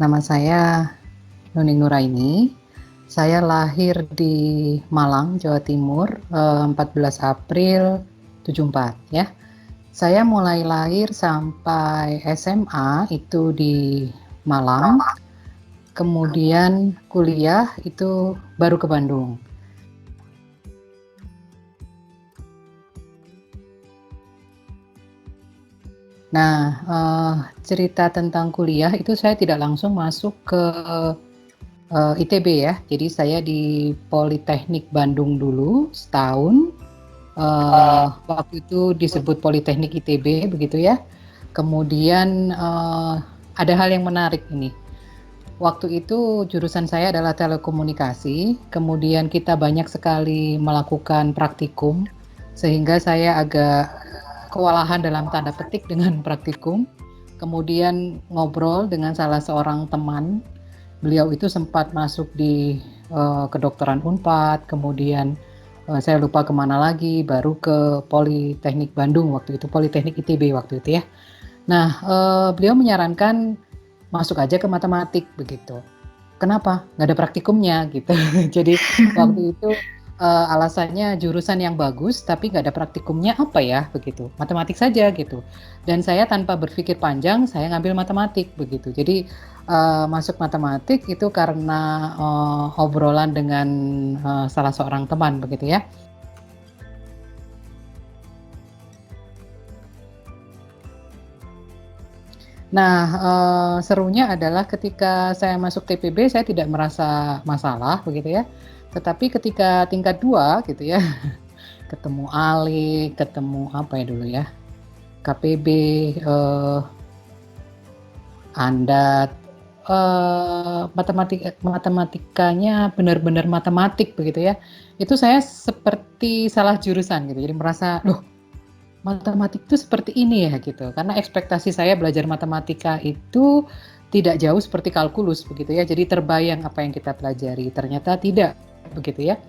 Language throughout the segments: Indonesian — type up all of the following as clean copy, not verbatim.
Nama saya Nuning Nuraini. Saya lahir di Malang, Jawa Timur, 14 April 74 ya. Saya mulai lahir sampai SMA itu di Malang, kemudian kuliah itu baru ke Bandung. Nah, cerita tentang kuliah itu saya tidak langsung masuk ke ITB ya. Jadi saya di Politeknik Bandung dulu setahun. Waktu itu disebut Politeknik ITB begitu ya. Kemudian ada hal yang menarik ini. Waktu itu jurusan saya adalah telekomunikasi. Kemudian kita banyak sekali melakukan praktikum, sehingga saya agak kewalahan dalam tanda petik dengan praktikum. Kemudian ngobrol dengan salah seorang teman. Beliau itu sempat masuk di kedokteran Unpad, kemudian saya lupa kemana lagi, baru ke Politeknik Bandung waktu itu, Politeknik ITB waktu itu ya. Nah, beliau menyarankan masuk aja ke matematik begitu. Kenapa? Nggak ada praktikumnya gitu. Jadi waktu itu alasannya jurusan yang bagus tapi nggak ada praktikumnya apa ya begitu. Matematik saja gitu. Dan saya tanpa berpikir panjang saya ngambil matematik begitu. Jadi masuk matematik itu karena obrolan dengan salah seorang teman begitu ya. Nah, serunya adalah ketika saya masuk TPB saya tidak merasa masalah begitu ya. Tetapi ketika tingkat 2 gitu ya, ketemu Ali, ketemu apa ya dulu ya, KPB, Andat, matematikanya benar-benar matematik begitu ya. Itu saya seperti salah jurusan gitu. Jadi merasa, loh matematik itu seperti ini ya gitu. Karena ekspektasi saya belajar matematika itu tidak jauh seperti kalkulus begitu ya. Jadi terbayang apa yang kita pelajari. Ternyata tidak begitu ya.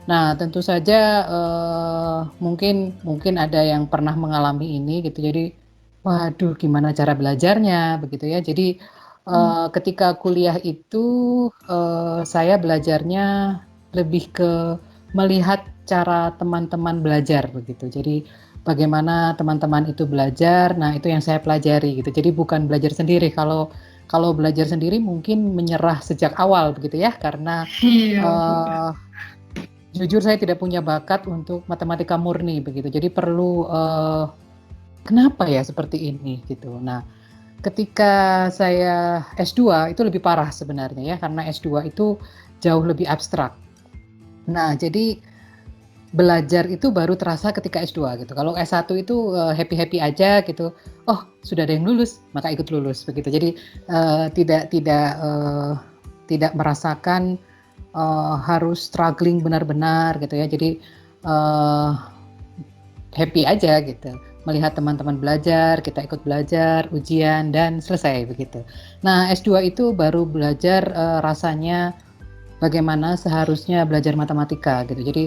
Nah, tentu saja mungkin ada yang pernah mengalami ini gitu. Jadi, waduh gimana cara belajarnya begitu ya. Jadi ketika kuliah itu saya belajarnya lebih ke melihat cara teman-teman belajar begitu. Jadi bagaimana teman-teman itu belajar. Nah, itu yang saya pelajari gitu. Jadi bukan belajar sendiri. Kalau belajar sendiri mungkin menyerah sejak awal begitu ya, karena Iya, uh, jujur saya tidak punya bakat untuk matematika murni begitu. Jadi perlu kenapa ya seperti ini gitu. Nah, ketika saya S2 itu lebih parah sebenarnya ya, karena S2 itu jauh lebih abstrak. Nah, jadi belajar itu baru terasa ketika S2 gitu. Kalau S1 itu happy-happy aja gitu. Oh, sudah ada yang lulus, maka ikut lulus begitu. Jadi tidak merasakan harus struggling benar-benar gitu ya. Jadi happy aja gitu. Melihat teman-teman belajar, kita ikut belajar, ujian dan selesai begitu. Nah, S2 itu baru belajar rasanya bagaimana seharusnya belajar matematika gitu. Jadi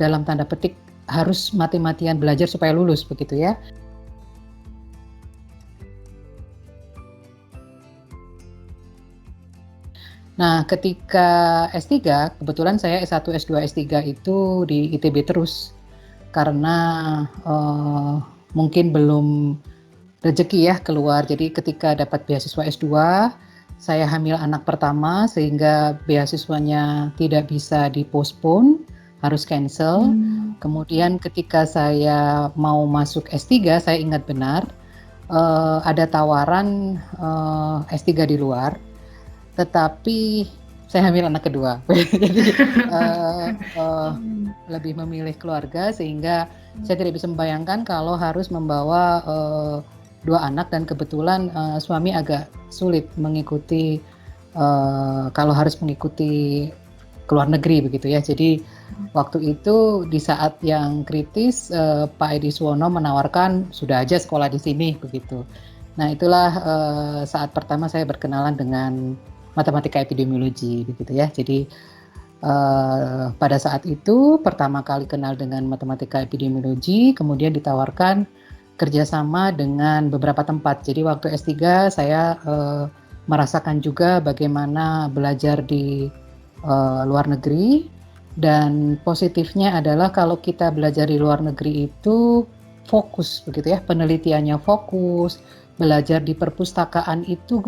dalam tanda petik harus mati-matian belajar supaya lulus begitu ya. Nah, ketika S3, kebetulan saya S1, S2, S3 itu di ITB terus. Karena mungkin belum rezeki ya keluar. Jadi ketika dapat beasiswa S2, saya hamil anak pertama sehingga beasiswanya tidak bisa dipospon, harus cancel. Kemudian ketika saya mau masuk S3, saya ingat benar ada tawaran S3 di luar, tetapi saya hamil anak kedua. Jadi lebih memilih keluarga sehingga saya tidak bisa membayangkan kalau harus membawa 2 anak, dan kebetulan suami agak sulit mengikuti kalau harus mengikuti ke luar negeri begitu ya. Jadi waktu itu di saat yang kritis Pak Edi Suwono menawarkan sudah aja sekolah di sini begitu. Nah, itulah saat pertama saya berkenalan dengan matematika epidemiologi begitu ya. Jadi Pada saat itu pertama kali kenal dengan matematika epidemiologi, kemudian ditawarkan kerjasama dengan beberapa tempat. Jadi waktu S3 saya merasakan juga bagaimana belajar di luar negeri, dan positifnya adalah kalau kita belajar di luar negeri itu fokus begitu ya, penelitiannya fokus, belajar di perpustakaan itu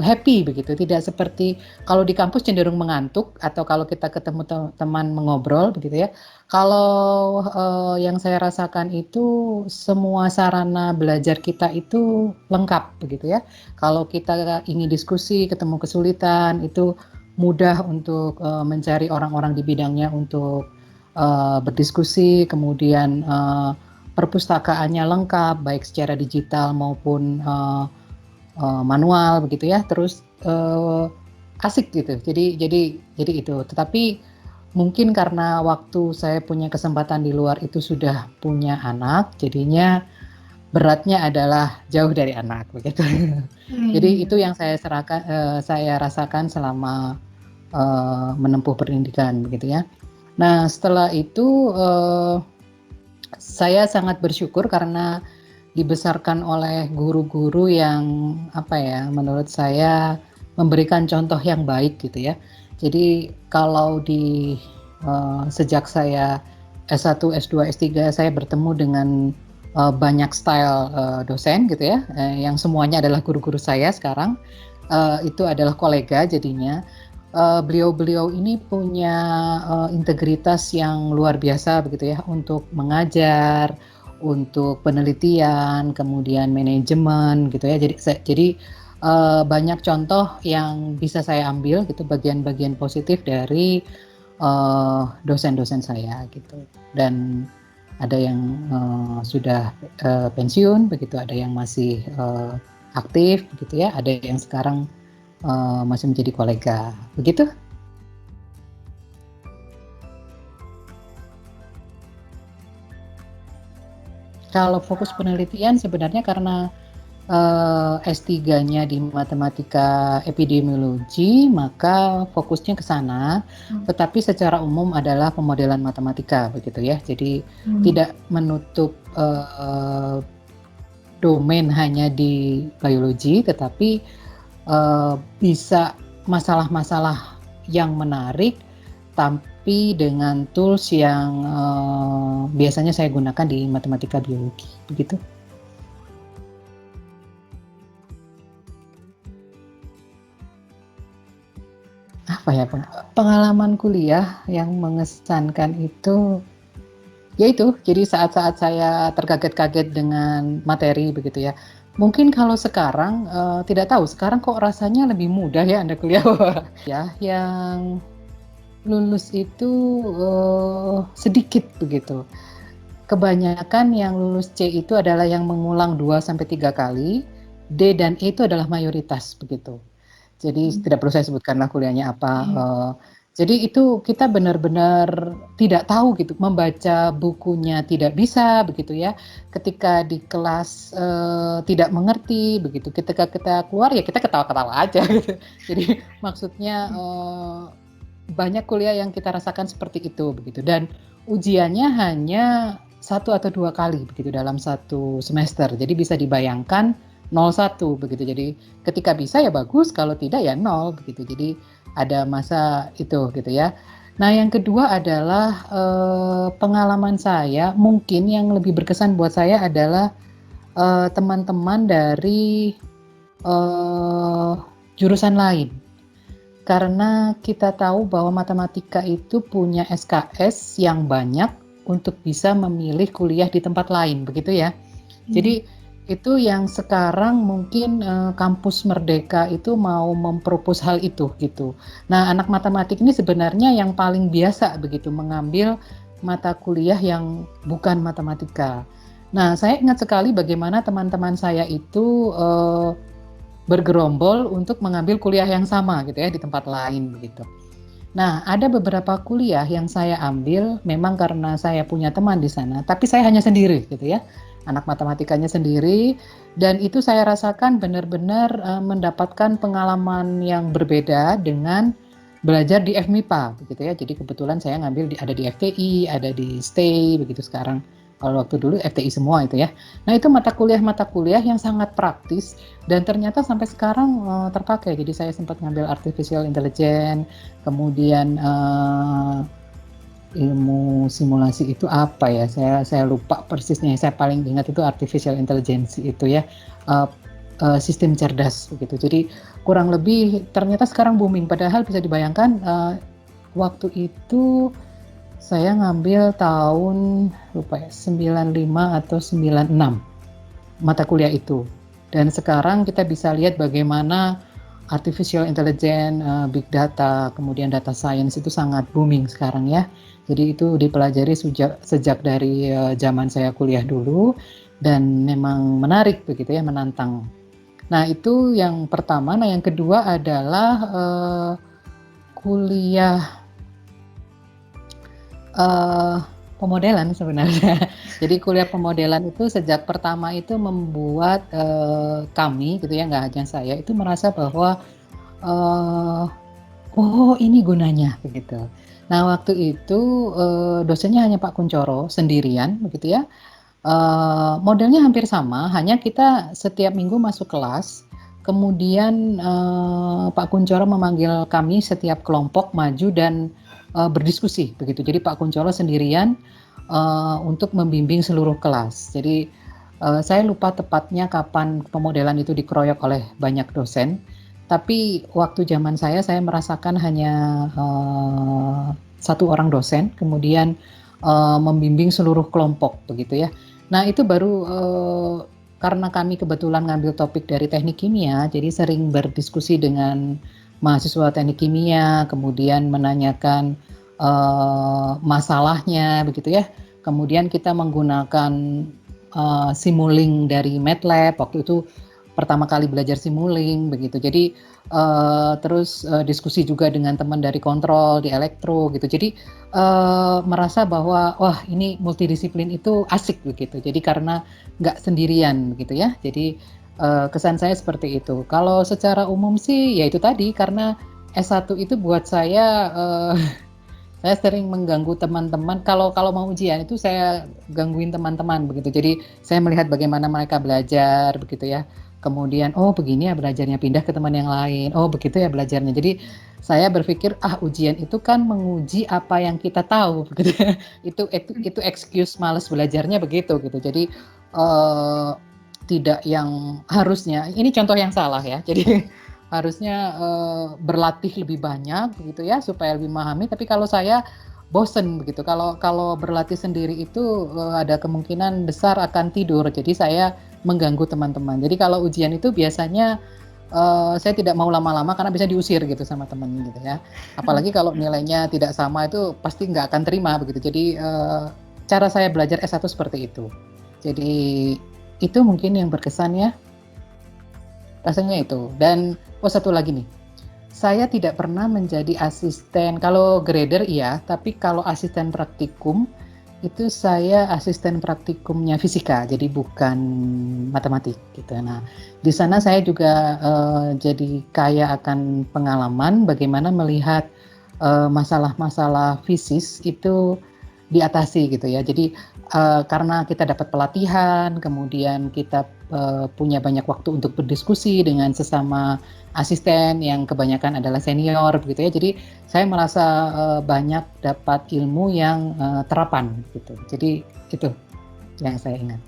happy begitu, tidak seperti kalau di kampus cenderung mengantuk atau kalau kita ketemu teman mengobrol begitu ya. Kalau yang saya rasakan itu semua sarana belajar kita itu lengkap begitu ya. Kalau kita ingin diskusi, ketemu kesulitan, itu mudah untuk mencari orang-orang di bidangnya untuk berdiskusi, kemudian perpustakaannya lengkap baik secara digital maupun manual begitu ya. Terus asik gitu. Jadi itu. Tetapi mungkin karena waktu saya punya kesempatan di luar itu sudah punya anak, jadinya beratnya adalah jauh dari anak begitu. Jadi itu yang saya rasakan selama menempuh pendidikan begitu ya. Nah setelah itu saya sangat bersyukur karena dibesarkan oleh guru-guru yang menurut saya memberikan contoh yang baik gitu ya. Jadi kalau sejak saya S1, S2, S3 saya bertemu dengan banyak style dosen gitu ya, yang semuanya adalah guru-guru saya sekarang, itu adalah kolega jadinya. Beliau-beliau ini punya integritas yang luar biasa begitu ya untuk mengajar, untuk penelitian, kemudian manajemen gitu ya. Jadi banyak contoh yang bisa saya ambil gitu, bagian-bagian positif dari dosen-dosen saya gitu. Dan ada yang sudah pensiun begitu, ada yang masih aktif begitu ya, ada yang sekarang masih menjadi kolega begitu. Kalau fokus penelitian sebenarnya karena S3-nya di matematika epidemiologi, maka fokusnya ke sana, tetapi secara umum adalah pemodelan matematika begitu ya. Jadi tidak menutup domain hanya di biologi, tetapi bisa masalah-masalah yang menarik, tapi dengan tools yang biasanya saya gunakan di matematika biologi begitu. Apa ya, pengalaman kuliah yang mengesankan itu, yaitu jadi saat-saat saya terkaget-kaget dengan materi begitu ya. Mungkin kalau sekarang tidak tahu, sekarang kok rasanya lebih mudah ya Anda kuliah ya, yang lulus itu sedikit begitu. Kebanyakan yang lulus C itu adalah yang mengulang 2-3 kali, D dan E itu adalah mayoritas begitu. Jadi tidak perlu saya sebutkanlah kuliahnya apa. Jadi itu kita benar-benar tidak tahu gitu, membaca bukunya tidak bisa begitu ya. Ketika di kelas tidak mengerti begitu. Ketika kita keluar ya kita ketawa-ketawa aja gitu. Jadi maksudnya banyak kuliah yang kita rasakan seperti itu begitu. Dan ujiannya hanya 1 atau 2 kali begitu dalam 1 semester. Jadi bisa dibayangkan 0-1 begitu. Jadi ketika bisa ya bagus, kalau tidak ya 0 begitu. Jadi ada masa itu gitu ya. Nah yang kedua adalah pengalaman saya, mungkin yang lebih berkesan buat saya adalah teman-teman dari jurusan lain. Karena kita tahu bahwa matematika itu punya SKS yang banyak untuk bisa memilih kuliah di tempat lain begitu ya. Jadi itu yang sekarang mungkin kampus Merdeka itu mau mempropos hal itu gitu. Nah anak matematik ini sebenarnya yang paling biasa begitu mengambil mata kuliah yang bukan matematika. Nah saya ingat sekali bagaimana teman-teman saya itu bergerombol untuk mengambil kuliah yang sama gitu ya di tempat lain begitu. Nah ada beberapa kuliah yang saya ambil memang karena saya punya teman di sana, tapi saya hanya sendiri gitu ya. Anak matematikanya sendiri, dan itu saya rasakan benar-benar mendapatkan pengalaman yang berbeda dengan belajar di FMIPA begitu ya. Jadi kebetulan saya ngambil ada di FTI, ada di STAY begitu sekarang. Kalau waktu dulu FTI semua itu ya. Nah, itu mata kuliah yang sangat praktis dan ternyata sampai sekarang terpakai. Jadi saya sempat ngambil artificial intelligence, kemudian ilmu simulasi itu apa ya? Saya lupa persisnya. Saya paling ingat itu artificial intelligence itu ya. Uh, Sistem cerdas begitu. Jadi kurang lebih ternyata sekarang booming. Padahal bisa dibayangkan waktu itu saya ngambil tahun lupa ya 95 atau 96 mata kuliah itu. Dan sekarang kita bisa lihat bagaimana artificial intelligence, big data, kemudian data science itu sangat booming sekarang ya. Jadi itu dipelajari sejak dari zaman saya kuliah dulu dan memang menarik begitu ya, menantang. Nah, itu yang pertama. Nah, yang kedua adalah kuliah pemodelan sebenarnya. Jadi kuliah pemodelan itu sejak pertama itu membuat kami gitu ya, nggak hanya saya, itu merasa bahwa oh ini gunanya begitu. Nah, waktu itu dosennya hanya Pak Kuncoro sendirian begitu ya. Modelnya hampir sama, hanya kita setiap minggu masuk kelas, kemudian Pak Kuncoro memanggil kami setiap kelompok maju dan berdiskusi begitu. Jadi Pak Kuncoro sendirian untuk membimbing seluruh kelas. Jadi saya lupa tepatnya kapan pemodelan itu dikeroyok oleh banyak dosen, tapi waktu zaman saya merasakan hanya satu orang dosen, kemudian membimbing seluruh kelompok begitu ya. Nah, itu baru karena kami kebetulan ngambil topik dari teknik kimia, jadi sering berdiskusi dengan mahasiswa teknik kimia, kemudian menanyakan masalahnya begitu ya. Kemudian kita menggunakan Simulink dari MATLAB, waktu itu pertama kali belajar Simulink begitu. Jadi terus diskusi juga dengan teman dari kontrol di elektro gitu. Jadi merasa bahwa wah ini multidisiplin itu asik begitu. Jadi karena nggak sendirian begitu ya. Jadi kesan saya seperti itu. Kalau secara umum sih ya itu tadi, karena S1 itu buat saya sering mengganggu teman-teman. Kalau mau ujian itu saya gangguin teman-teman begitu. Jadi saya melihat bagaimana mereka belajar begitu ya. Kemudian oh begini ya belajarnya, pindah ke teman yang lain. Oh begitu ya belajarnya. Jadi saya berpikir ujian itu kan menguji apa yang kita tahu begitu. Itu excuse malas belajarnya begitu gitu. Jadi tidak yang harusnya. Ini contoh yang salah ya. Jadi harusnya berlatih lebih banyak begitu ya supaya lebih memahami. Tapi kalau saya bosen begitu. Kalau berlatih sendiri itu ada kemungkinan besar akan tidur. Jadi saya mengganggu teman-teman. Jadi kalau ujian itu biasanya saya tidak mau lama-lama karena bisa diusir gitu sama teman gitu ya. Apalagi kalau nilainya tidak sama itu pasti nggak akan terima begitu. Jadi cara saya belajar S1 seperti itu. Jadi itu mungkin yang berkesan ya. Rasanya itu. Dan satu lagi nih. Saya tidak pernah menjadi asisten, kalau grader iya, tapi kalau asisten praktikum, itu saya asisten praktikumnya fisika, jadi bukan matematik gitu. Nah, di sana saya juga jadi kaya akan pengalaman bagaimana melihat masalah-masalah fisis itu diatasi gitu ya. Jadi karena kita dapat pelatihan, kemudian kita punya banyak waktu untuk berdiskusi dengan sesama asisten yang kebanyakan adalah senior begitu ya. Jadi saya merasa banyak dapat ilmu yang terapan gitu. Jadi itu yang saya ingat.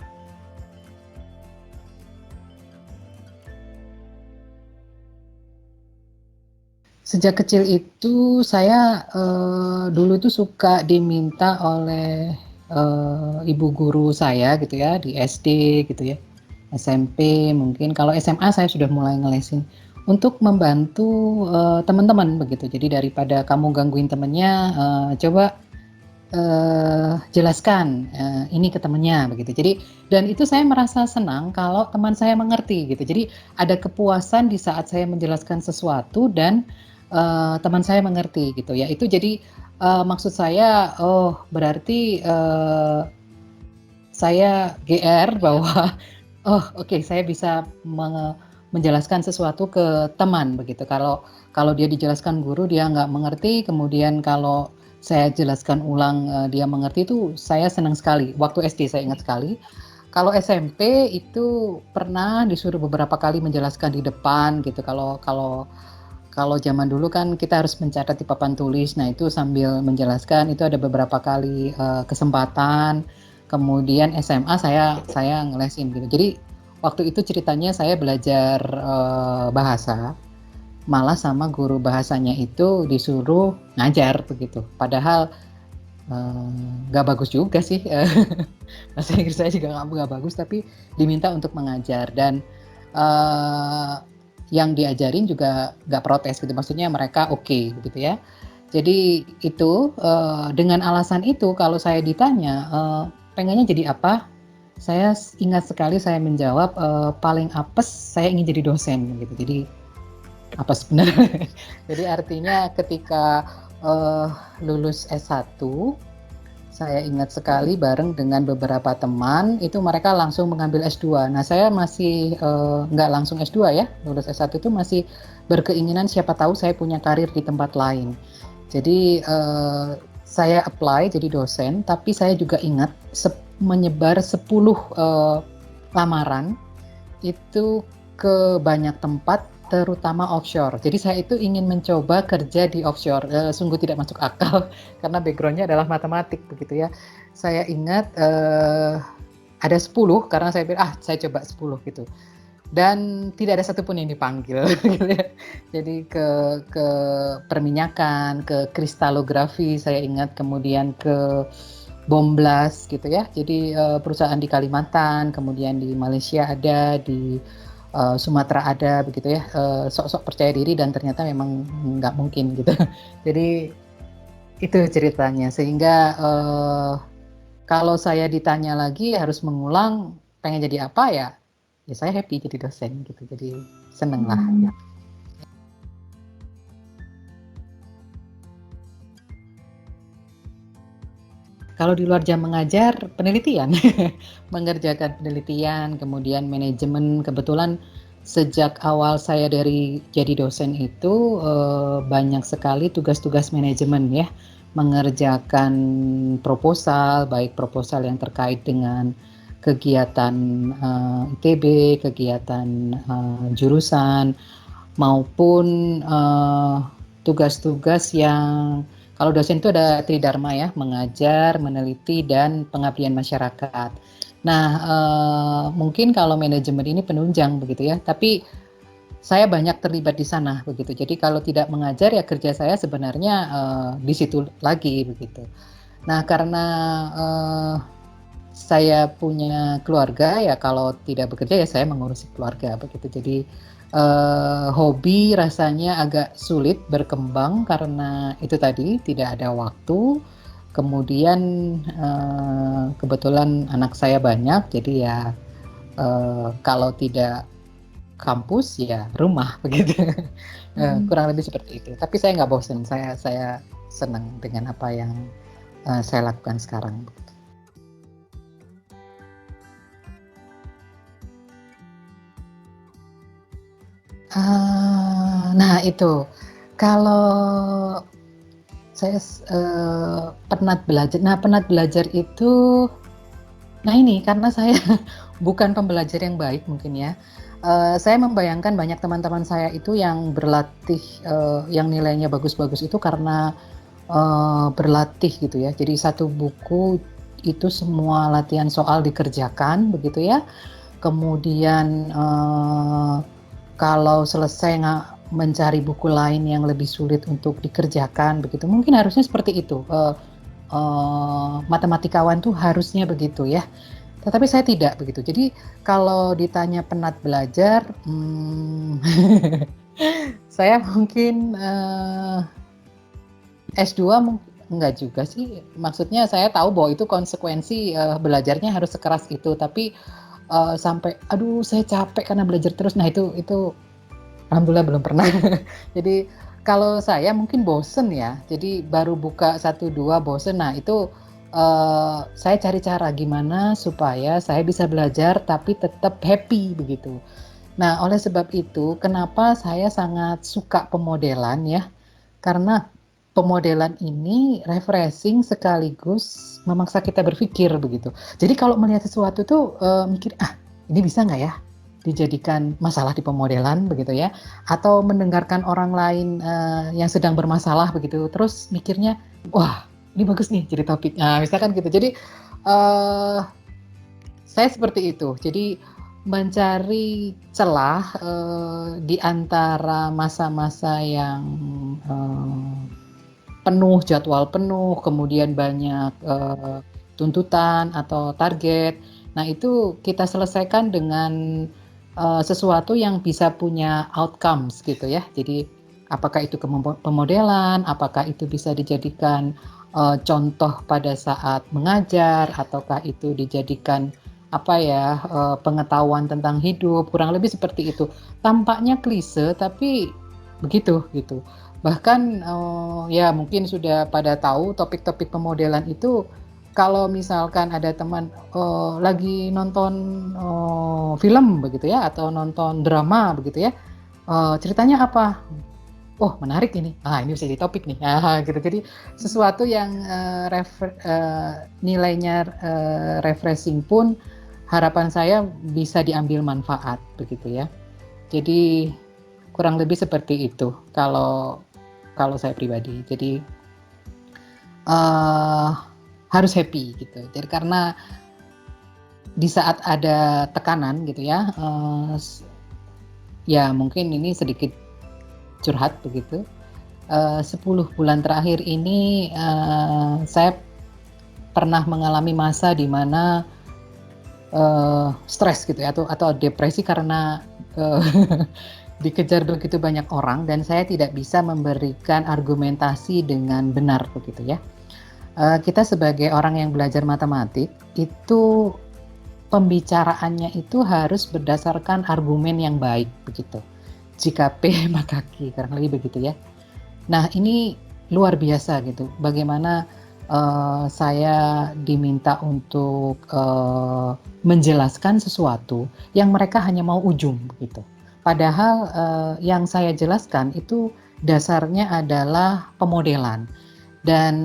Sejak kecil itu saya dulu itu suka diminta oleh ibu guru saya gitu ya di SD gitu ya, SMP mungkin. Kalau SMA saya sudah mulai ngelesin untuk membantu teman-teman begitu. Jadi daripada kamu gangguin temennya, coba jelaskan ini ke temennya begitu. Jadi dan itu saya merasa senang kalau teman saya mengerti gitu. Jadi ada kepuasan di saat saya menjelaskan sesuatu dan teman saya mengerti gitu ya. Itu jadi maksud saya, oh berarti saya GR bahwa oh oke, saya bisa menjelaskan sesuatu ke teman begitu. Kalau kalau dia dijelaskan guru dia nggak mengerti, kemudian kalau saya jelaskan ulang, dia mengerti itu saya senang sekali. Waktu SD saya ingat sekali. Kalau SMP itu pernah disuruh beberapa kali menjelaskan di depan gitu. Kalau kalau kalau zaman dulu kan kita harus mencatat di papan tulis. Nah, itu sambil menjelaskan itu ada beberapa kali kesempatan. Kemudian SMA saya ngelesin gitu. Jadi waktu itu ceritanya saya belajar bahasa, malah sama guru bahasanya itu disuruh ngajar begitu. Padahal nggak bagus juga sih. Bahasa Inggris saya juga nggak bagus, tapi diminta untuk mengajar dan uh, yang diajarin juga nggak protes gitu, maksudnya mereka oke gitu ya. Jadi itu dengan alasan itu kalau saya ditanya pengennya jadi apa, saya ingat sekali saya menjawab paling apes saya ingin jadi dosen gitu. Jadi apa sebenarnya? Jadi artinya ketika lulus S1 saya ingat sekali bareng dengan beberapa teman, itu mereka langsung mengambil S2. Nah, saya masih nggak langsung S2 ya, lulus S1 itu masih berkeinginan siapa tahu saya punya karir di tempat lain. Jadi saya apply jadi dosen, tapi saya juga ingat menyebar 10 lamaran itu ke banyak tempat terutama offshore. Jadi saya itu ingin mencoba kerja di offshore. Sungguh tidak masuk akal karena background-nya adalah matematik begitu ya. Saya ingat ada 10 karena saya bilang saya coba 10 gitu. Dan tidak ada satupun yang dipanggil gitu ya. Jadi ke perminyakan, ke kristalografi saya ingat, kemudian ke bom blast gitu ya. Jadi perusahaan di Kalimantan, kemudian di Malaysia ada, di Sumatera ada begitu ya. Sok-sok percaya diri dan ternyata memang nggak mungkin gitu. Jadi itu ceritanya. Sehingga kalau saya ditanya lagi harus mengulang pengen jadi apa ya saya happy jadi dosen gitu. Jadi seneng lah. Ya. Kalau di luar jam mengajar, penelitian, mengerjakan penelitian, kemudian manajemen. Kebetulan sejak awal saya jadi dosen itu banyak sekali tugas-tugas manajemen ya, mengerjakan proposal, baik proposal yang terkait dengan kegiatan ITB, kegiatan jurusan, maupun tugas-tugas yang kalau dosen itu ada tridharma ya, mengajar, meneliti, dan pengabdian masyarakat. Nah, mungkin kalau manajemen ini penunjang begitu ya, tapi saya banyak terlibat di sana begitu. Jadi kalau tidak mengajar ya kerja saya sebenarnya di situ lagi begitu. Nah, karena saya punya keluarga ya kalau tidak bekerja ya saya mengurusi keluarga begitu. Jadi hobi rasanya agak sulit berkembang karena itu tadi tidak ada waktu. Kemudian kebetulan anak saya banyak, jadi ya kalau tidak kampus ya rumah begitu. Kurang lebih seperti itu. Tapi saya nggak bosan, saya senang dengan apa yang saya lakukan sekarang. Nah itu, kalau saya penat belajar. Nah penat belajar itu, nah ini karena saya bukan pembelajar yang baik mungkin ya. Saya membayangkan banyak teman-teman saya itu yang berlatih, yang nilainya bagus-bagus itu karena berlatih gitu ya. Jadi satu buku itu semua latihan soal dikerjakan begitu ya. Kemudian kalau selesai mencari buku lain yang lebih sulit untuk dikerjakan begitu, mungkin harusnya seperti itu. Matematikawan tuh harusnya begitu ya. Tetapi saya tidak begitu. Jadi kalau ditanya penat belajar, saya mungkin S2 enggak juga sih. Maksudnya saya tahu bahwa itu konsekuensi belajarnya harus sekeras itu. Tapi sampai aduh saya capek karena belajar terus. Nah itu alhamdulillah belum pernah. Jadi kalau saya mungkin bosen ya. Jadi baru buka 1-2 bosen. Nah itu saya cari cara gimana supaya saya bisa belajar tapi tetap happy begitu. Nah, oleh sebab itu, kenapa saya sangat suka pemodelan ya, karena pemodelan ini refreshing sekaligus memaksa kita berpikir begitu. Jadi kalau melihat sesuatu tuh mikir, ah ini bisa nggak ya dijadikan masalah di pemodelan begitu ya, atau mendengarkan orang lain yang sedang bermasalah begitu, terus mikirnya, wah ini bagus nih jadi topik. Nah, misalkan gitu. Jadi eh saya seperti itu. Jadi mencari celah di antara masa-masa yang eh, penuh, jadwal penuh, kemudian banyak tuntutan atau target. Nah, itu kita selesaikan dengan sesuatu yang bisa punya outcomes gitu ya. Jadi apakah itu pemodelan, apakah itu bisa dijadikan contoh pada saat mengajar, ataukah itu dijadikan apa ya pengetahuan tentang hidup, kurang lebih seperti itu. Tampaknya klise tapi begitu gitu. Bahkan ya mungkin sudah pada tahu topik-topik pemodelan itu kalau misalkan ada teman lagi nonton film begitu ya atau nonton drama begitu ya, ceritanya apa? Oh menarik ini, ini bisa jadi topik nih, gitu. Jadi sesuatu yang nilainya refreshing pun harapan saya bisa diambil manfaat begitu ya. Jadi kurang lebih seperti itu kalau kalau saya pribadi. Jadi uh, harus happy gitu. Jadi karena di saat ada tekanan gitu ya, ya mungkin ini sedikit curhat begitu. 10 bulan terakhir ini saya pernah mengalami masa di mana stres gitu ya, atau depresi karena dikejar begitu banyak orang dan saya tidak bisa memberikan argumentasi dengan benar begitu ya. Kita sebagai orang yang belajar matematik itu pembicaraannya itu harus berdasarkan argumen yang baik begitu. Jika P maka Q, kurang lebih begitu ya. Nah ini luar biasa gitu. Bagaimana saya diminta untuk menjelaskan sesuatu yang mereka hanya mau ujung begitu. Padahal yang saya jelaskan itu dasarnya adalah pemodelan. Dan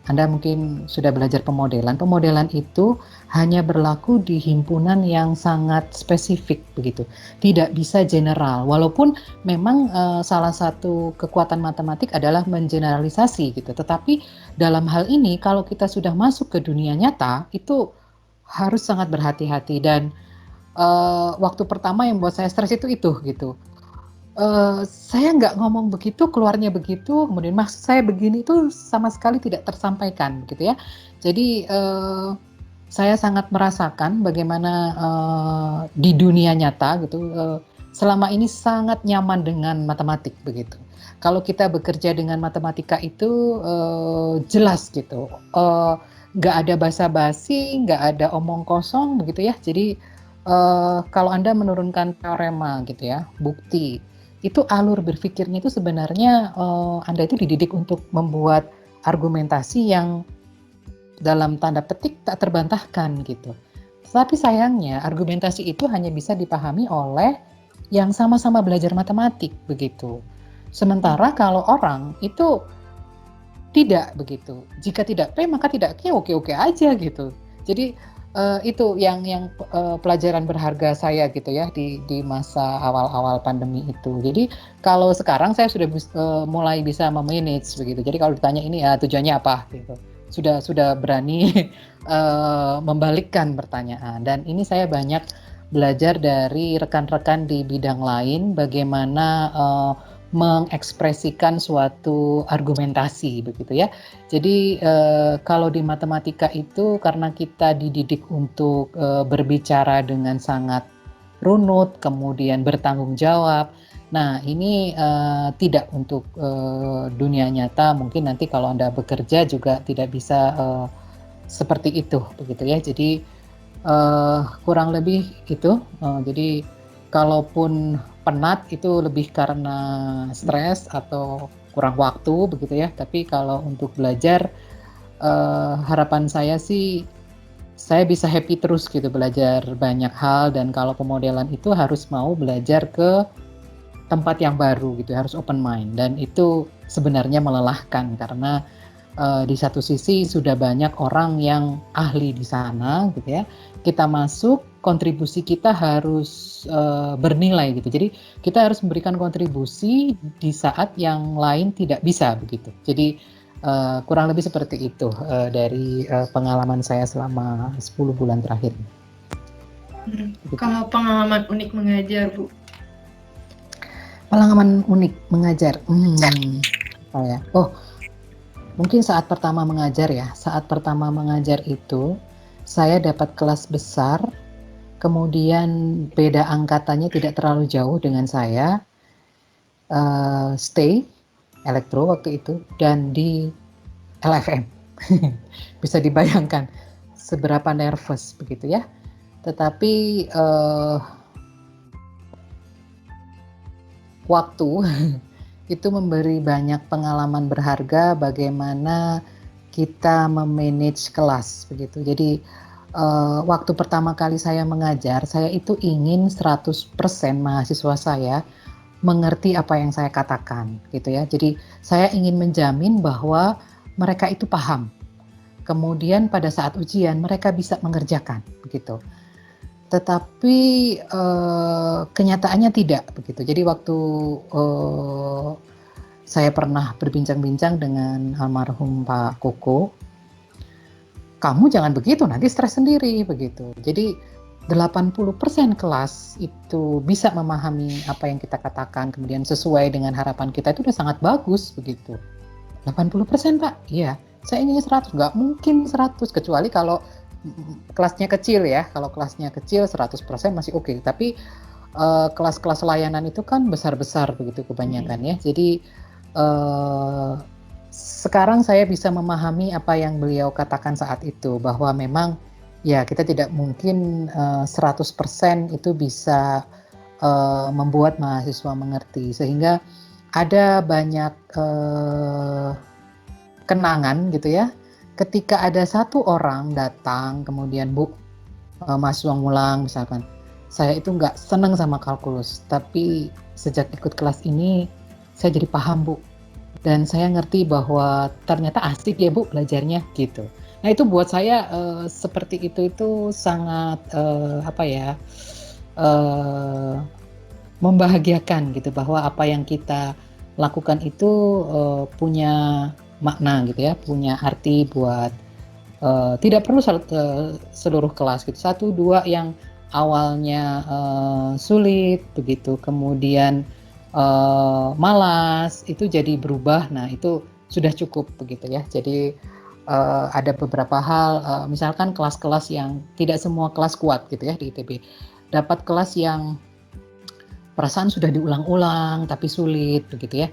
Anda mungkin sudah belajar pemodelan. Pemodelan itu hanya berlaku di himpunan yang sangat spesifik begitu. Tidak bisa general. Walaupun memang salah satu kekuatan matematik adalah mengeneralisasi gitu. Tetapi dalam hal ini kalau kita sudah masuk ke dunia nyata itu harus sangat berhati-hati dan waktu pertama yang buat saya stres itu gitu. Saya nggak ngomong begitu, keluarnya begitu, kemudian maksud saya begini itu sama sekali tidak tersampaikan gitu ya. Jadi saya sangat merasakan bagaimana di dunia nyata gitu selama ini sangat nyaman dengan matematik begitu. Kalau kita bekerja dengan matematika itu jelas gitu, nggak ada basa-basi, nggak ada omong kosong begitu ya. Jadi kalau Anda menurunkan teorema gitu ya, bukti itu alur berpikirnya itu sebenarnya Anda itu dididik untuk membuat argumentasi yang dalam tanda petik tak terbantahkan gitu. Tapi sayangnya argumentasi itu hanya bisa dipahami oleh yang sama-sama belajar matematik begitu. Sementara kalau orang itu tidak begitu. Jika tidak P maka tidak Q, oke-oke aja gitu. Jadi itu yang pelajaran berharga saya gitu ya di masa awal-awal pandemi itu. Jadi kalau sekarang saya sudah mulai bisa memanage begitu. Jadi kalau ditanya ini ya tujuannya apa gitu. Sudah berani membalikkan pertanyaan dan ini saya banyak belajar dari rekan-rekan di bidang lain bagaimana mengekspresikan suatu argumentasi begitu ya. Jadi kalau di matematika itu karena kita dididik untuk berbicara dengan sangat runut, kemudian bertanggung jawab. Nah ini tidak untuk dunia nyata. Mungkin nanti kalau Anda bekerja juga tidak bisa seperti itu, begitu ya. Jadi kurang lebih itu. Jadi kalaupun penat itu lebih karena stres atau kurang waktu begitu ya. Tapi kalau untuk belajar harapan saya sih saya bisa happy terus gitu belajar banyak hal, dan kalau pemodelan itu harus mau belajar ke tempat yang baru gitu, harus open mind, dan itu sebenarnya melelahkan karena di satu sisi sudah banyak orang yang ahli di sana gitu ya. Kita masuk, kontribusi kita harus bernilai gitu. Jadi kita harus memberikan kontribusi di saat yang lain tidak bisa begitu. Jadi kurang lebih seperti itu dari pengalaman saya selama 10 bulan terakhir. Kalau pengalaman unik mengajar, Bu? Pengalaman unik mengajar, apa ya? Oh, mungkin saat pertama mengajar ya. Saat pertama mengajar itu saya dapat kelas besar, kemudian beda angkatannya tidak terlalu jauh dengan saya, stay elektro waktu itu, dan di LFM. Bisa dibayangkan seberapa nervous begitu ya. Tetapi waktu itu memberi banyak pengalaman berharga bagaimana kita memanage kelas begitu. Jadi waktu pertama kali saya mengajar, saya itu ingin 100% mahasiswa saya mengerti apa yang saya katakan gitu ya. Jadi saya ingin menjamin bahwa mereka itu paham. Kemudian pada saat ujian mereka bisa mengerjakan begitu. Tetapi kenyataannya tidak begitu. Jadi waktu saya pernah berbincang-bincang dengan almarhum Pak Koko, kamu jangan begitu, nanti stres sendiri begitu. Jadi 80% kelas itu bisa memahami apa yang kita katakan, kemudian sesuai dengan harapan kita, itu udah sangat bagus begitu. 80% Pak, iya. Saya inginnya 100, nggak mungkin 100, kecuali kalau kelasnya kecil ya. Kalau kelasnya kecil 100% masih oke. Tapi kelas-kelas layanan itu kan besar-besar begitu kebanyakan ya. Jadi sekarang saya bisa memahami apa yang beliau katakan saat itu, bahwa memang ya kita tidak mungkin 100% itu bisa membuat mahasiswa mengerti, sehingga ada banyak kenangan gitu ya. Ketika ada satu orang datang, kemudian Bu, mahasiswa ngulang misalkan, saya itu nggak seneng sama kalkulus, tapi sejak ikut kelas ini saya jadi paham Bu, dan saya ngerti bahwa ternyata asik ya Bu belajarnya gitu. Nah itu buat saya seperti itu sangat apa ya, membahagiakan gitu, bahwa apa yang kita lakukan itu punya makna gitu ya, punya arti buat tidak perlu seluruh kelas gitu. 1-2 yang awalnya sulit begitu, kemudian malas, itu jadi berubah. Nah itu sudah cukup begitu ya. Jadi ada beberapa hal, misalkan kelas-kelas yang tidak semua kelas kuat gitu ya di ITB. Dapat kelas yang perasaan sudah diulang-ulang tapi sulit begitu ya.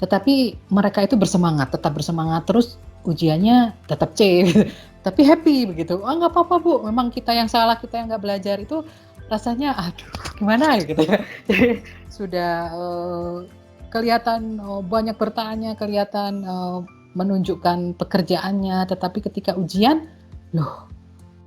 Tetapi mereka itu tetap bersemangat terus, ujiannya tetap C, tapi happy begitu. Oh nggak apa-apa Bu, memang kita yang salah, kita yang nggak belajar, itu rasanya aduh gimana gitu ya. Jadi sudah kelihatan banyak bertanya, kelihatan menunjukkan pekerjaannya, tetapi ketika ujian, loh,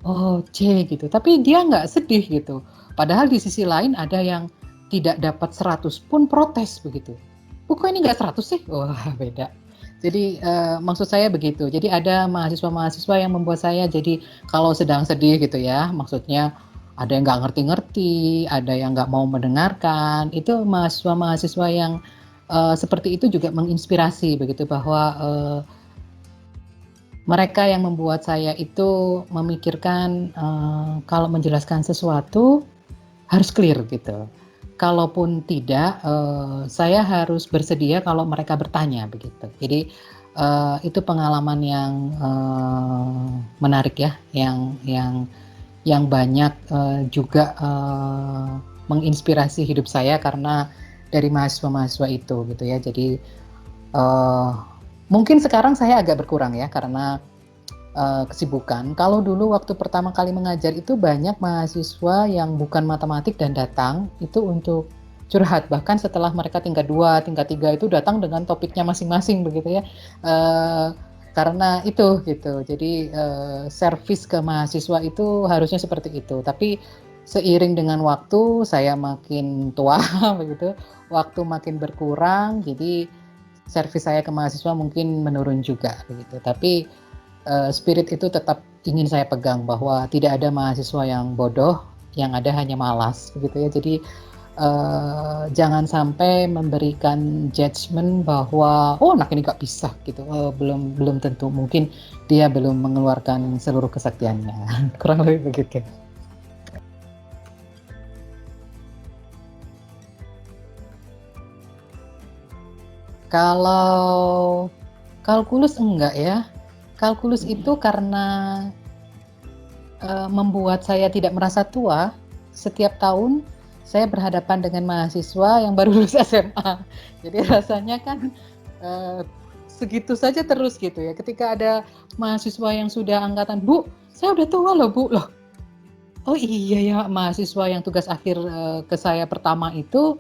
oh C gitu. Tapi dia nggak sedih gitu. Padahal di sisi lain ada yang tidak dapat 100 pun protes begitu. Kok ini nggak 100 sih? Wah beda. Jadi maksud saya begitu. Jadi ada mahasiswa-mahasiswa yang membuat saya jadi kalau sedang sedih gitu ya, maksudnya ada yang nggak ngerti-ngerti, ada yang nggak mau mendengarkan. Itu mahasiswa-mahasiswa yang seperti itu juga menginspirasi begitu, bahwa mereka yang membuat saya itu memikirkan kalau menjelaskan sesuatu harus clear gitu. Kalaupun tidak, saya harus bersedia kalau mereka bertanya begitu. Jadi itu pengalaman yang menarik ya, yang banyak juga menginspirasi hidup saya karena dari mahasiswa-mahasiswa itu gitu ya. Jadi mungkin sekarang saya agak berkurang ya karena kesibukan. Kalau dulu waktu pertama kali mengajar itu banyak mahasiswa yang bukan matematik dan datang itu untuk curhat. Bahkan setelah mereka tingkat 2, tingkat 3 itu datang dengan topiknya masing-masing begitu ya. karena itu gitu. Jadi servis ke mahasiswa itu harusnya seperti itu. Tapi seiring dengan waktu saya makin tua begitu, waktu makin berkurang, jadi servis saya ke mahasiswa mungkin menurun juga begitu. Tapi spirit itu tetap ingin saya pegang bahwa tidak ada mahasiswa yang bodoh, yang ada hanya malas begitu ya. Jadi jangan sampai memberikan judgement bahwa oh anak ini nggak bisa gitu, belum belum tentu, mungkin dia belum mengeluarkan seluruh kesaktiannya. Kurang lebih begitu. Kalau kalkulus enggak ya. Kalkulus itu karena membuat saya tidak merasa tua. Setiap tahun saya berhadapan dengan mahasiswa yang baru lulus SMA. Jadi rasanya kan segitu saja terus gitu ya. Ketika ada mahasiswa yang sudah angkatan, Bu, saya udah tua loh Bu. Loh, oh iya ya, mahasiswa yang tugas akhir ke saya pertama itu,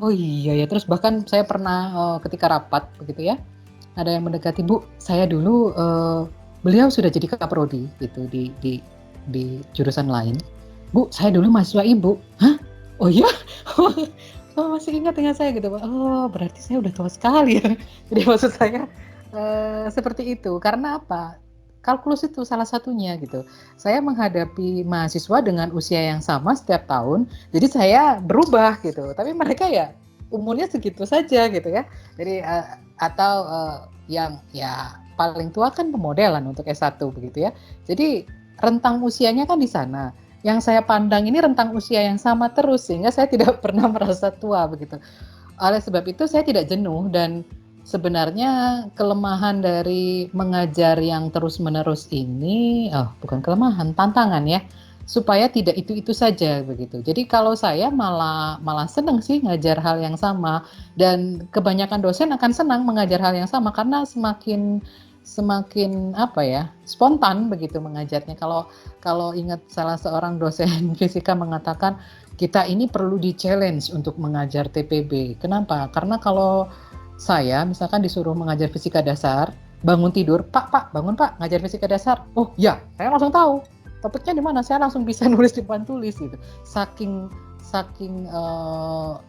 oh iya ya. Terus bahkan saya pernah ketika rapat begitu ya, ada yang mendekati, Bu, saya dulu beliau sudah jadi kaprodi gitu di jurusan lain. Bu, saya dulu mahasiswa Ibu. Hah? Oh iya? Oh, masih ingat dengan saya gitu, Pak. Oh, berarti saya udah tua sekali ya. Jadi maksud saya seperti itu. Karena apa? Kalkulus itu salah satunya gitu. Saya menghadapi mahasiswa dengan usia yang sama setiap tahun, jadi saya berubah gitu. Tapi mereka ya umurnya segitu saja gitu ya. Jadi atau yang ya paling tua kan pemodelan untuk S1 begitu ya. Jadi rentang usianya kan di sana. Yang saya pandang ini rentang usia yang sama terus, sehingga saya tidak pernah merasa tua begitu. Oleh sebab itu saya tidak jenuh, dan sebenarnya kelemahan dari mengajar yang terus-menerus ini, bukan kelemahan, tantangan ya, supaya tidak itu-itu saja begitu. Jadi kalau saya malah senang sih ngajar hal yang sama, dan kebanyakan dosen akan senang mengajar hal yang sama karena semakin apa ya, spontan begitu mengajarnya. Kalau ingat salah seorang dosen fisika mengatakan, kita ini perlu di-challenge untuk mengajar TPB. Kenapa? Karena kalau saya misalkan disuruh mengajar fisika dasar, bangun tidur, Pak, bangun Pak, ngajar fisika dasar. Oh ya, saya langsung tahu topiknya di mana, saya langsung bisa nulis di papan tulis gitu. Saking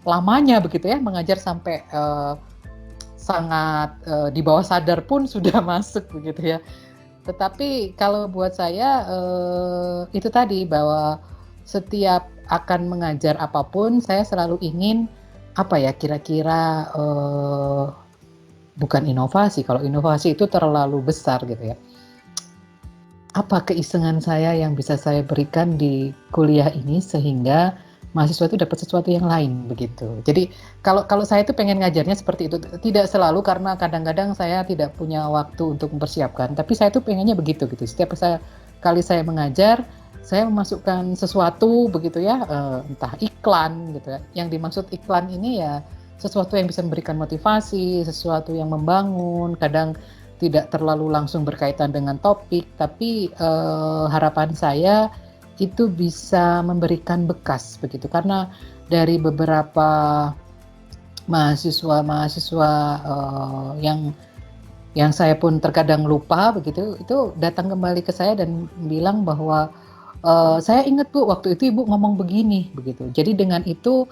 lamanya begitu ya mengajar, sampai sangat di bawah sadar pun sudah masuk begitu ya. Tetapi kalau buat saya itu tadi, bahwa setiap akan mengajar apapun saya selalu ingin apa ya, kira-kira bukan inovasi, kalau inovasi itu terlalu besar gitu ya. Apa keisengan saya yang bisa saya berikan di kuliah ini sehingga mahasiswa itu dapat sesuatu yang lain begitu. Jadi kalau saya itu pengen ngajarnya seperti itu, tidak selalu karena kadang-kadang saya tidak punya waktu untuk mempersiapkan, tapi saya tuh pengennya begitu gitu. Setiap kali saya mengajar, saya memasukkan sesuatu begitu ya, entah iklan gitu ya. Yang dimaksud iklan ini ya sesuatu yang bisa memberikan motivasi, sesuatu yang membangun, kadang tidak terlalu langsung berkaitan dengan topik, tapi harapan saya itu bisa memberikan bekas begitu, karena dari beberapa mahasiswa yang saya pun terkadang lupa begitu, itu datang kembali ke saya dan bilang bahwa saya ingat Bu, waktu itu Ibu ngomong begini begitu. Jadi dengan itu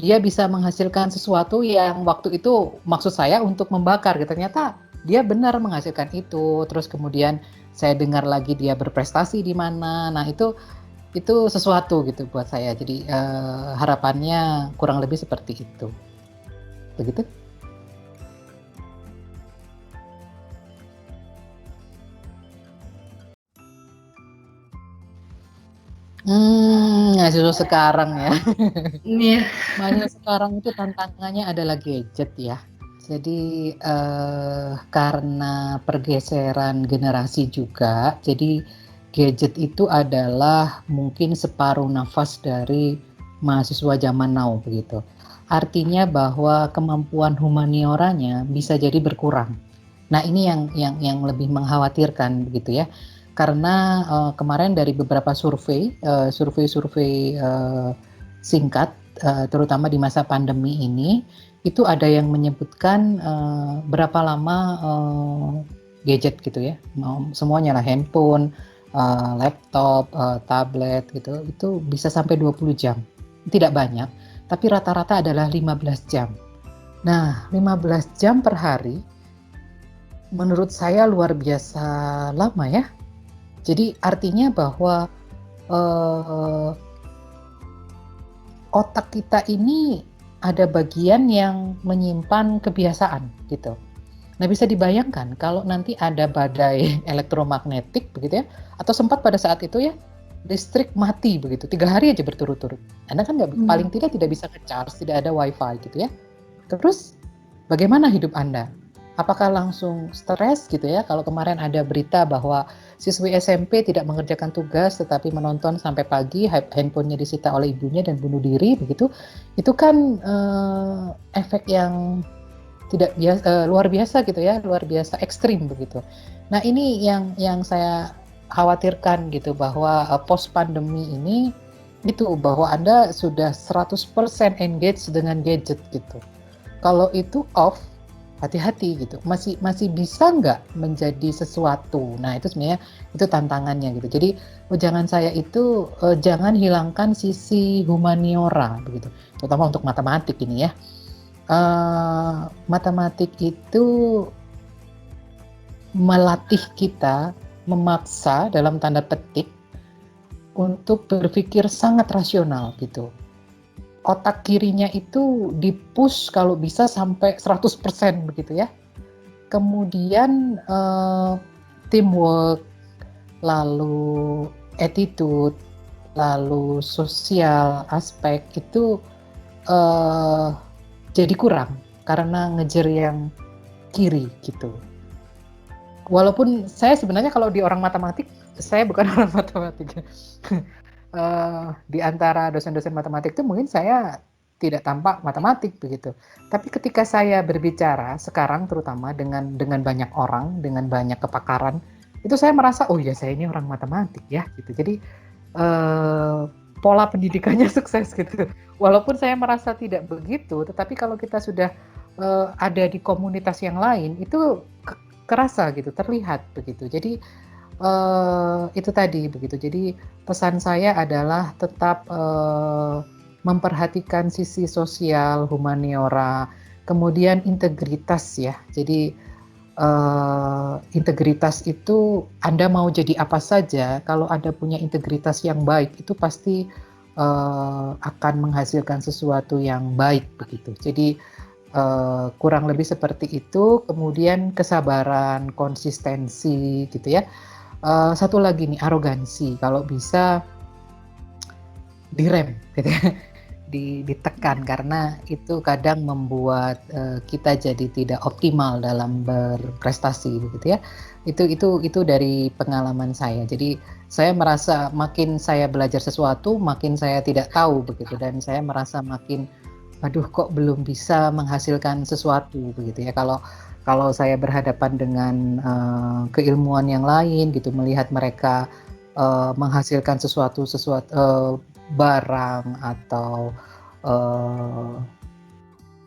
dia bisa menghasilkan sesuatu yang waktu itu maksud saya untuk membakar gitu. Ternyata dia benar menghasilkan itu. Terus kemudian saya dengar lagi dia berprestasi di mana. Nah, itu sesuatu gitu buat saya. Jadi harapannya kurang lebih seperti itu. Begitu? Mahasiswa sekarang ya. Iya. Mahasiswa sekarang itu tantangannya adalah gadget ya. Jadi karena pergeseran generasi juga, jadi gadget itu adalah mungkin separuh nafas dari mahasiswa zaman now begitu. Artinya bahwa kemampuan humanioranya bisa jadi berkurang. Nah, ini yang lebih mengkhawatirkan begitu ya. Karena kemarin dari beberapa survei singkat, terutama di masa pandemi ini, itu ada yang menyebutkan berapa lama gadget gitu ya, semuanya lah, handphone, laptop, tablet gitu, itu bisa sampai 20 jam. Tidak banyak, tapi rata-rata adalah 15 jam. Nah, 15 jam per hari menurut saya luar biasa lama ya. Jadi artinya bahwa otak kita ini ada bagian yang menyimpan kebiasaan gitu. Nah, bisa dibayangkan kalau nanti ada badai elektromagnetik begitu ya, atau sempat pada saat itu ya listrik mati begitu 3 hari aja berturut-turut. Anda kan paling tidak bisa nge-charge, tidak ada wifi gitu ya. Terus bagaimana hidup Anda? Apakah langsung stres gitu ya? Kalau kemarin ada berita bahwa siswi SMP tidak mengerjakan tugas tetapi menonton sampai pagi, handphonenya disita oleh ibunya dan bunuh diri begitu. Itu kan efek yang tidak biasa, luar biasa gitu ya, luar biasa ekstrim begitu. Nah, ini yang saya khawatirkan gitu, bahwa post pandemi ini itu bahwa Anda sudah 100% engage dengan gadget gitu. Kalau itu off, hati-hati gitu. Masih bisa nggak menjadi sesuatu? Nah, itu sebenarnya itu tantangannya gitu. Jadi jangan saya itu jangan hilangkan sisi humaniora begitu, terutama untuk matematik ini ya. Matematik itu melatih kita, memaksa dalam tanda petik untuk berpikir sangat rasional gitu. Otak kirinya itu di-push kalau bisa sampai 100% begitu ya. Kemudian teamwork, lalu attitude, lalu sosial aspek itu jadi kurang karena ngejar yang kiri gitu. Walaupun saya sebenarnya kalau di orang matematik, saya bukan orang matematik. Di antara dosen-dosen matematik itu mungkin saya tidak tampak matematik begitu. Tapi ketika saya berbicara sekarang terutama dengan banyak orang, dengan banyak kepakaran, itu saya merasa oh ya saya ini orang matematik ya gitu. Jadi pola pendidikannya sukses gitu. Walaupun saya merasa tidak begitu, tetapi kalau kita sudah ada di komunitas yang lain itu kerasa gitu, terlihat begitu. Jadi itu tadi begitu. Jadi pesan saya adalah tetap memperhatikan sisi sosial, humaniora, kemudian integritas ya. Jadi integritas itu Anda mau jadi apa saja, kalau Anda punya integritas yang baik itu pasti akan menghasilkan sesuatu yang baik begitu. Jadi kurang lebih seperti itu. Kemudian kesabaran, konsistensi gitu ya. Satu lagi nih, arogansi. Kalau bisa direm gitu ya. Ditekan karena itu kadang membuat kita jadi tidak optimal dalam berprestasi begitu ya. Itu dari pengalaman saya. Jadi saya merasa makin saya belajar sesuatu, makin saya tidak tahu begitu, dan saya merasa makin aduh kok belum bisa menghasilkan sesuatu begitu ya. Kalau saya berhadapan dengan keilmuan yang lain gitu, melihat mereka menghasilkan sesuatu barang atau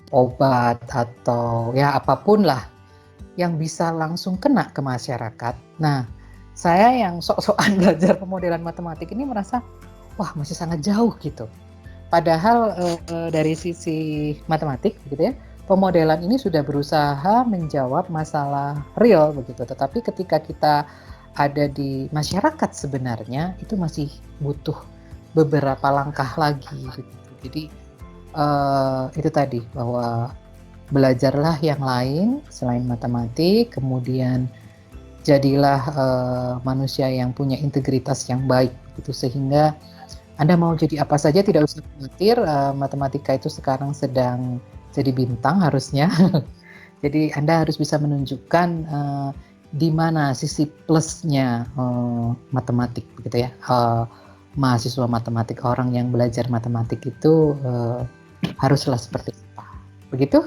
obat atau ya apapun lah yang bisa langsung kena ke masyarakat. Nah, saya yang sok-sokan belajar pemodelan matematik ini merasa wah masih sangat jauh gitu. Padahal dari sisi matematik gitu ya, pemodelan ini sudah berusaha menjawab masalah real begitu. Tetapi ketika kita ada di masyarakat sebenarnya itu masih butuh beberapa langkah lagi begitu. Jadi itu tadi bahwa belajarlah yang lain selain matematik, kemudian jadilah manusia yang punya integritas yang baik gitu, sehingga Anda mau jadi apa saja tidak usah khawatir. Matematika itu sekarang sedang jadi bintang harusnya. Jadi Anda harus bisa menunjukkan di mana sisi plusnya matematik begitu ya. Mahasiswa matematik, orang yang belajar matematik itu haruslah seperti apa. Begitu?